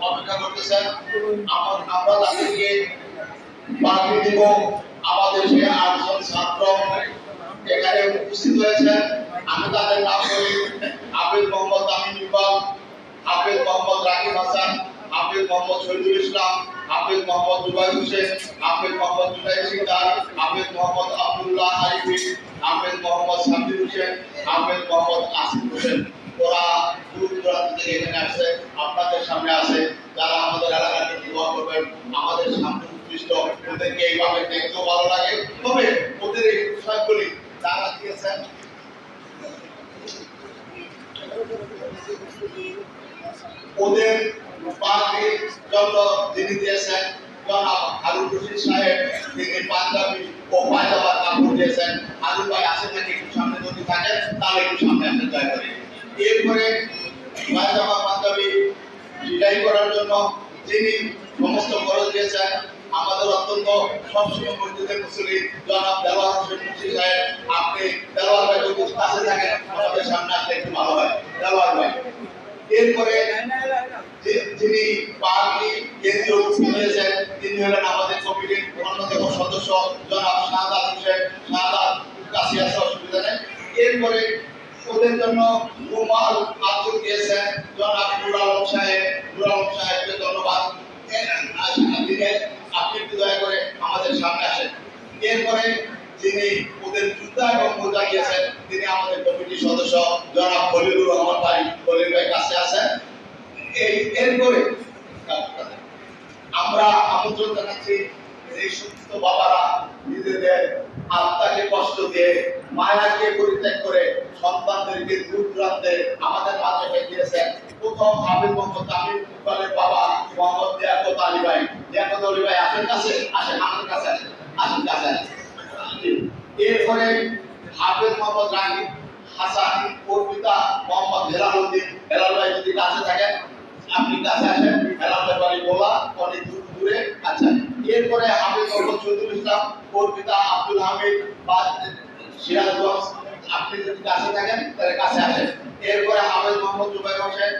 অপেক্ষা করতেছেন। আমরা তাদেরকে পাখি দিব। আমাদের সে 8 জন ছাত্র এখানে উপস্থিত হয়েছেন। আমি তাদের নাম বলি: হাফেজ মোহাম্মদ তামিম ইকবাল, হাফেজ মোহাম্মদ রাকিব হাসান, হাফেজ মোহাম্মদ শহীদুল ইসলাম, হাফেজ মোহাম্মদ জুবাইর হোসেন, হাফেজ মোহাম্মদ জুনাইদ সিকদার, হাফেজ মোহাম্মদ আব্দুল্লাহ আরিফি, হাফেজ মোহাম্মদ সাব্বির হোসেন, হাফেজ মোহাম্মদ আসিফ হোসেন। ওরা দূর দূরান্ত থেকে এখানে আসছে, আপনাদের সামনে আছে। যারা আমাদের এলাকাতে দোয়া করবেন, আমাদের সামনে উৎকৃষ্ট, ওদেরকে এইভাবে দেখতেও ভালো লাগে। তবে ওদের এই বিষয়গুলি যারা দিয়েছেন, ওদের পাখির জন্য যিনি দিয়েছেন জনাব হারুন রশিদ সাহেব, তিনি পাঞ্জাবি ও পায়জামার কাপড় দিয়েছেন। হারুন ভাই আসেন নাকি? একটু সামনে যদি থাকেন তাহলে একটু সামনে আসেন দয়া করে। এরপরে পায়জামা পাঞ্জাবি সেলাই করার জন্য যিনি সমস্ত খরচ দিয়েছেন আমাদের অত্যন্ত সবসময় মসজিদের মুসল্লি জনাব দেওয়ার হোসেন মুন্সি সাহেব। আপনি দেওয়ার ভাই যদি কাছে থাকেন আমাদের সামনে আসলে একটু ভালো হয়, দেওয়ার ভাই। এরপরে যিনি পার্টি কেন্দ্রীয় দিয়েছেন তিনি হলেন আমাদের কমিটির অন্যতম সদস্য জনাব শাহাদাত হোসেন। শাহাদাত কাছে আসা অসুবিধা নেই। এরপরে ওদের জন্য রুমাল আতুর দিয়েছেন জনাব নুর আলম সাহেব। নুর আলম সাহেবকে ধন্যবাদ। আপনি একটু দয়া করে আমাদের সামনে আসেন। এরপরে যিনি ওদের জুতা এবং মোজা দিয়েছেন তিনি আমাদের কমিটির সদস্য জনাব খলিলুর রহমান ভাই। খলিল ভাই কাছে আছেন। এরপরে আমরা আমন্ত্রণ জানাচ্ছি এই সমস্ত বাবারা নিজেদের আত্মাকে কষ্ট দিয়ে মায়াকে পরিত্যাগ করে সন্তানদেরকে দূর দূরান্তে আমাদের মাঝে দিয়েছেন। প্রথম হাফেজ মোহাম্মদ তামিম ইকবালের বাবা মোহাম্মদ লিয়াকত আলী ভাই। লিয়াকত আলী ভাই আসেন কাছে, আসেন আমাদের কাছে, আসেন আসেন কাছে আসেন। এরপরে হাফেজ মোহাম্মদ রাকিব হাসান ওর পিতা মোহাম্মদ হেলাল উদ্দিন। হেলাল ভাই যদি কাছে থাকেন আপনি কাছে আসেন। হেলাল ভাই বাড়ি বলা অনেক দূরে। আচ্ছা, এরপরে হাফেজ মোহাম্মদ শহীদুল ইসলাম ওর পিতা আব্দুল হামিদ সিরাজগঞ্জ। আপনি যদি কাছে থাকেন তাহলে কাছে আসেন। এরপরে হাফেজ মোহাম্মদ জুবাইর হোসেন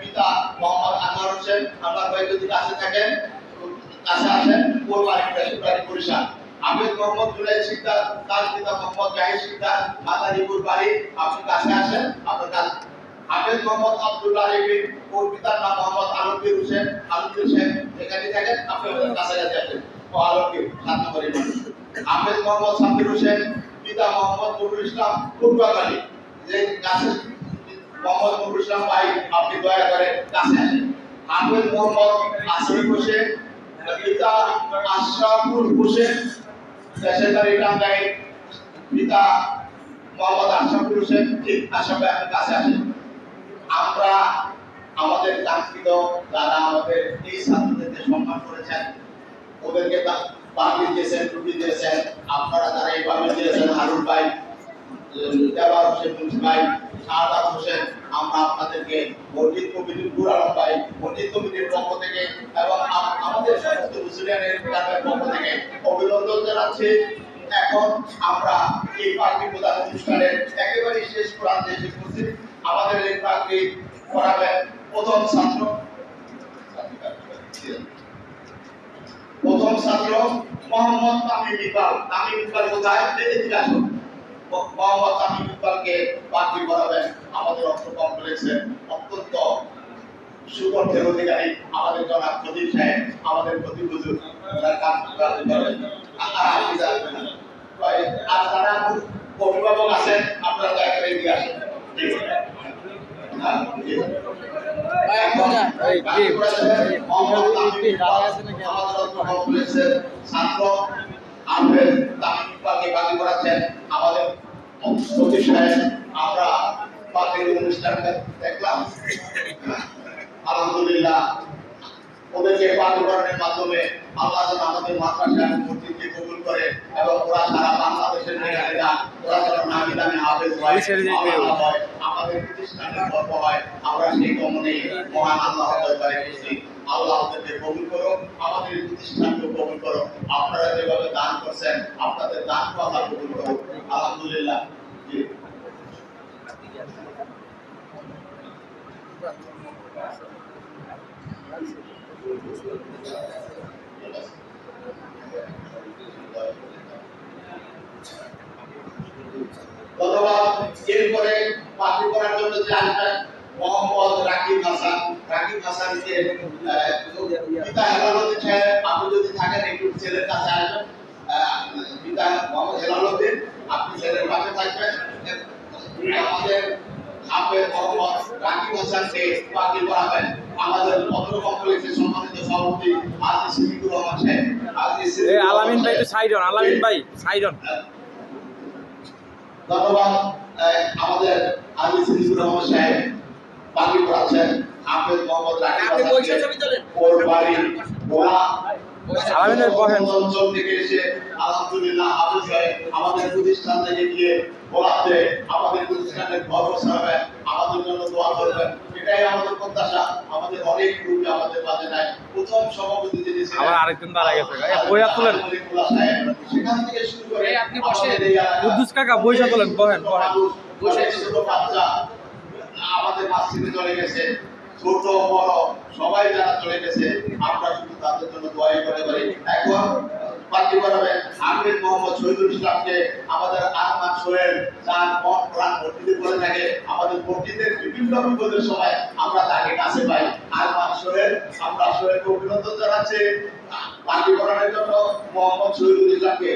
পিতা মোহাম্মদ আনোয়ার হোসেন। আনোয়ার ভাই যদি কাছে থাকেন কাছে আসেন। ওর বাড়ি বরিশাল। হাফেজ মোহাম্মদ জুনাইদ সিকদার তার পিতা মোহাম্মদ জাহিদ সিকদার মাদারীপুর বাড়ি। আপনি কাছে আসেন, আপনার কাছে। হাফেজ মোহাম্মদ আব্দুল্লাহ আরিফি ওর পিতার নাম মোহাম্মদ আলমগীর হোসেন। আলমগীর হোসেন যেখানে থাকেন আপনি ওদের কাছাকাছি আসেন। ও আলমগীর 7 নম্বরের মানুষ। হাফেজ মোহাম্মদ সাব্বির হোসেন পিতা মোহাম্মদ নুরুল ইসলাম পটুয়াখালী। যে কাছে মোহাম্মদ নুরুল ইসলাম ভাই আপনি দয়া করে কাছে আসেন। হাফেজ মোহাম্মদ আসিফ হোসেন পিতা আশরাফুল হোসেন দেশের বাড়ি টাঙ্গাইল। পিতা মোহাম্মদ আশরাফুল হোসেন। ঠিক আশরাফ ভাই আপনি কাছে আসেন। আমরা আমাদের কাঙ্ক্ষিত যারা আমাদের এই ছাত্রদেরকে সম্মান করেছেন ওদেরকে পাগড়ি দিয়েছেন, টুপি দিয়েছেন। আপনারা যারা এই পাগড়ি দিয়েছেন হারুন ভাই, দেওয়ার হোসেন মুন্সি ভাই, শাহাদাত হোসেন, আমরা আপনাদেরকে মসজিদ কমিটির নুর আলম ভাই মসজিদ কমিটির পক্ষ থেকে এবং আমাদের সমস্ত মুসলিমের পক্ষ থেকে অভিনন্দন জানাচ্ছি। এখন আমরা এই পাগড়ি প্রদান অনুষ্ঠানের একেবারে শেষ প্রান্তে এসে পৌঁছেছি। আমাদের এই পাগড়ি পড়াবেন প্রথম ছাত্র মোহাম্মদ তামিম ইকবাল। তামিম ইকবাল কোথায়? এদিকে আসুন। মোহাম্মদ তামিম ইকবালকে পাগড়ি পড়াবেন আমাদের অর্থ কমপ্লেক্সের অত্যন্ত সুকণ্ঠের অধিকারী আমাদের জনাব প্রদীপ সাহেব। আমাদের প্রদীপ হুজুর তার কাজ করবেন। আর যারা অভিভাবক আছেন আপনারা দয়া করে এগিয়ে আসেন। ছাত্র হাফেজ তামিম ইকবালকে পাগড়ি পড়াচ্ছেন আমাদের প্রদীপ সাহেব। আমরা পাগড়ির অনুষ্ঠানটা দেখলাম। আলহামদুলিল্লাহ ওদেরকে পাগড়ি পড়ানোর মাধ্যমে আল্লাহ যেন আমাদের মাদ্রাসা এবং মসজিদকে কবুল করে এবং ওরা সারা বাংলাদেশের মেয়েরা ওরা যেন নামি দামি হাফেজ হয়, আমাদের প্রতিষ্ঠানের গর্ব হয়। আমরা সেই কামনে মহান আল্লাহর দরবারে এসেছি। আল্লাহ আমাদেরকে কবুল করো, আমাদের প্রতিষ্ঠানকে কবুল করো। আপনারা যেভাবে দান করছেন আপনাদের দান কথা কবুল করো। আলহামদুলিল্লাহ। ধন্যবাদ। এরপরে পার্টি করার জন্য যে আসবেন মোহাম্মদ রাকিব হাসান। রাকিব হাসানকে পিতা হেলালুদ্দিন সাহেব, আপনি যদি থাকেন একটু ছেলের কাছে আসবেন। পিতা মোহাম্মদ হেলালুদ্দিন, আপনি ছেলের পাশে থাকবেন। আমাদের হাফেজ মোহাম্মদ রাকিব হাসানকে পার্টি করাবেন আমাদের পত্র কমপ্লেক্সের সম্মানিত সভাপতি আজিজ সিদ্দিকুর রহমান সাহেব। আলামিন ভাই একটু সাইড হন, আলামিন ভাই সাইড হন। ধন্যবাদ। আমাদের আজিজ সিদ্দিকুর রহমান সাহেব পার্টি করাচ্ছেন হাফেজ মোহাম্মদ রাকিব হাসানকে। ওর বাড়ি ওরা আলামিন ভাই বহেন। অঞ্চল থেকে এসে আলহামদুলিল্লাহ হাফেজ ভাই আমাদের প্রতিষ্ঠান থেকে গিয়ে বলাতে আমাদের প্রতিষ্ঠানের গর্ব ছাড়াবেন, আমাদের জন্য দোয়া করবেন, এটাই আমাদের প্রত্যাশা। আমাদের অনেক গ্রুপে আমাদের মাঝে নাই। প্রথম সভাপতি যিনি ছিলেন আবার আরেকজন দাঁড়া গেছে, বইয়া তোলেন। সেখান থেকে শুরু করে আপনি বসেন। কুদ্দুস কাকা বইসা তোলেন, বহেন বহেন। বসে ছোট বাচ্চা আমাদের মাছ থেকে চলে গেছে, ছোট বড় সবাই যারা চলে গেছে, আমরা শুধু তাদের জন্য দোয়াই করতে পারি। এখন পার্টি করাবেন আহমেদ মোহাম্মদ শহীদুল ইসলামকে। আমাদের আহমদ সোহেল যার মন প্রাণ ভর্তিতে করে থাকে, আমাদের ভর্তিদের বিভিন্ন বিপদের সময় আমরা তাকে কাছে পাই। আহমদ সোহেল, আমরা সোহেলকে অভিনন্দন জানাচ্ছি পার্টি করানোর জন্য মোহাম্মদ শহীদুল ইসলামকে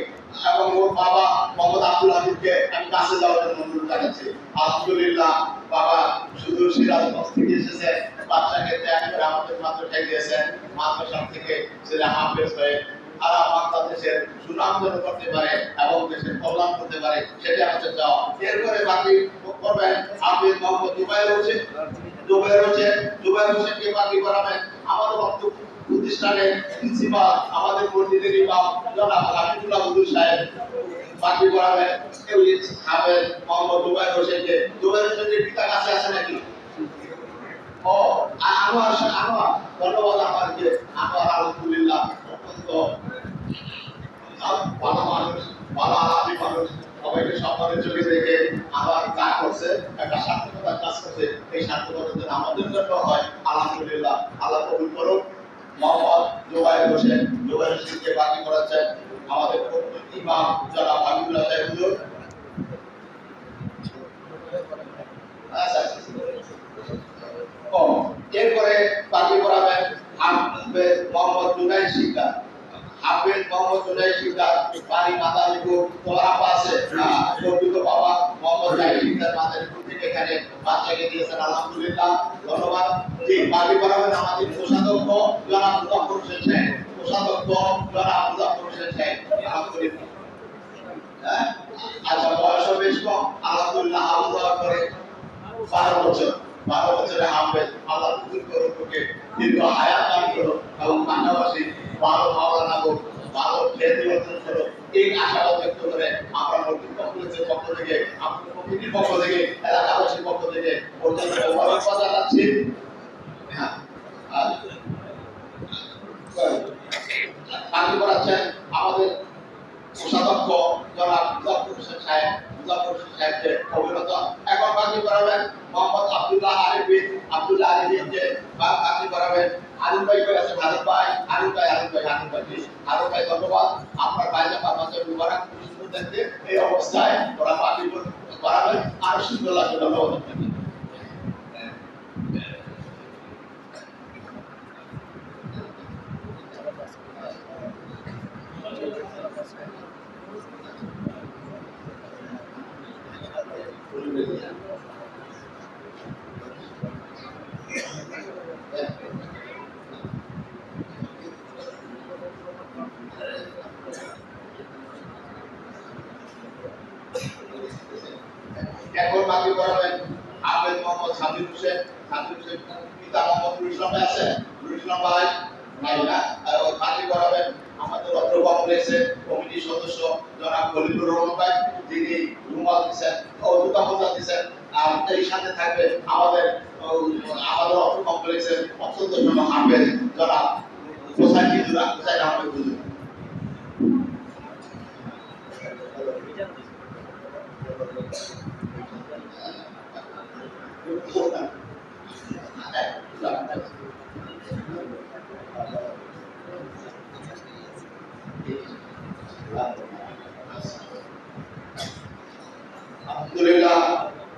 এবং ওর বাবা মোহাম্মদ আব্দুল হামিদকে আমি কাছে যাওয়ার জন্য অনুরোধ জানাচ্ছি। আলহামদুলিল্লাহ বাবা শুধু সিরাজগঞ্জ থেকে এসেছে, বাচ্চাকে ত্যাগ করে আমাদের মাদ্রাসায় দিয়েছেন। মাদ্রাসা থেকে ছেলে হাফেজ হয়ে সারা বাংলাদেশের সুনাম যেন করতে পারে এবং দেশের কল্যাণ করতে পারে, সেটা আমাদের চাওয়া। এরপরে বাকি করবেন হাফেজ মোহাম্মদ জুবাইর হোসেন। জুবাইর হোসেনকে বাকি করাবেন আমাদের প্রতিষ্ঠানের প্রিন্সিপাল, আমাদের মসজিদের ইমাম জনাব হাবিবুল্লাহ হুজুর সাহেব বাকি করাবেন। হাফেজ মোহাম্মদ জুবাইর হোসেনকে। জুবাইর হোসেনের পিতা কাছে আছে নাকি? ও আমার ধন্যবাদ। আমাকে আমার আলহামদুলিল্লাহ অত্যন্ত ভালো মানুষ, ভালো আলাপি মানুষ, সবাইকে সম্মানের চোখে দেখে আমার কাজ করছে, একটা সার্থকতার কাজ করছে। এই সার্থকতা যেন আমাদের জন্য হয়, আলহামদুলিল্লাহ আল্লাহ কবুল করুন। মোহাম্মদ জুবাইর হোসেনকে বাকি করাচ্ছেন আমাদের ইমাম জনাব হাবিবুল্লাহ সাহেব হুজুর। এরপরে বাকি করাবেন হাফেজ মোহাম্মদ জুনাইদ শিকদার। হাফেজ মোহাম্মদ জুনাইদ শিকদার বাড়ি মাদারীপুর তোলারাপা আছে। গর্বিত বাবা মোহাম্মদ জুনাইদ শিকদার মাদারীপুর থেকে এখানে বাচ্চাকে দিয়েছেন, আলহামদুলিল্লাহ ধন্যবাদ। জি বাকি করাবেন আমাদের কোষাধ্যক্ষ জনাব মুজাফফর হোসেন সাহেব। কোষাধ্যক্ষ জনাব মুজাফফর হোসেন সাহেব, আলহামদুলিল্লাহ। আচ্ছা বয়স বেশ কম, আলহামদুলিল্লাহ হাফেজ হওয়ার পরে 12 বছরে হাফেজ। আল্লাহ কবুল করুন, তোকে দীর্ঘ হায়াত দান করুন এবং পাশাপাশি ভালো মাওলানা হোক, ভালো খ্যাতি অর্জন করো, এই আশাবাদ ব্যক্ত করে আমরা নতুন কমপ্লেক্সের পক্ষ থেকে, আপনার কমিটির পক্ষ থেকে, এলাকাবাসীর পক্ষ থেকে মোবারকবাদ জানাচ্ছি। বাকি করাচ্ছেন আমাদের কোষাধ্যক্ষ জনাব মুজাফফর হোসেন সাহেব। মুজাফফর হোসেন সাহেবকে অভিনন্দন। এখন বাকি করাবেন মোহাম্মদ আব্দুল্লাহ আরিফিনকে বাকি করাবেন আরিফ ভাই করে আছেন। আরিফ ভাই ধন্যবাদ। আপনার বাইরে পারমাজের মুবারক সুন্দর দেখতে এই অবস্থায় ওরা বাকি করাবেন, আরো সুন্দর লাগবে। ধন্যবাদ আপনাকে। এখন বাকি করাবেন হাফেজ মোহাম্মদ সাবির হোসেন। পিতা মোহাম্মদ নুরুল ইসলাম ভাই আছে, নুরুল ইসলাম ভাই নাই না। বাকি করাবেন আমাদের অত্র কমপ্লেক্সের কমিটির সদস্য জনাব খলিলুর রহমান ভাই, যিনি রুমাল দিচ্ছেন ও জুতা মোজা দিচ্ছেন। আর এই সাথে থাকবে আমাদের অত্র কমপ্লেক্সের অত্যন্ত হাফেজ জনাব হোসাইন আহমেদ হুজুর। আলহামদুলিল্লাহ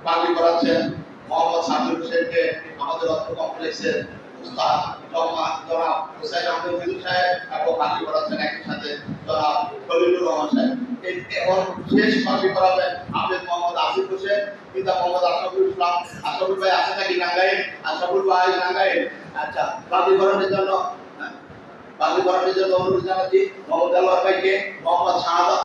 পার্টি করাচ্ছেন মোহাম্মদ সাবির হোসেনকে আমাদের অর্থ কমপ্লেক্সের উস্তাদ জনাব হুসাইন আহমেদ মিদু সাহেব এবং পার্টি করাচ্ছেন একই সাথে জনাব খলিলুর রহমান সাহেব। এবং শেষ পার্টি করাবেন আহমেদ মোহাম্মদ আসিফ হোসেন, পিতা মোহাম্মদ আশরাফুল ইসলাম। আশরাফুল ভাই আছে নাকি নাঙ্গাইল? আশরাফুল ভাই নাঙ্গাইল। আচ্ছা, বাতিকরণের জন্য অনুরোধ জানাচ্ছি মোহাম্মদ আল্লাহ ভাইকে, মোহাম্মদ শাহাদাত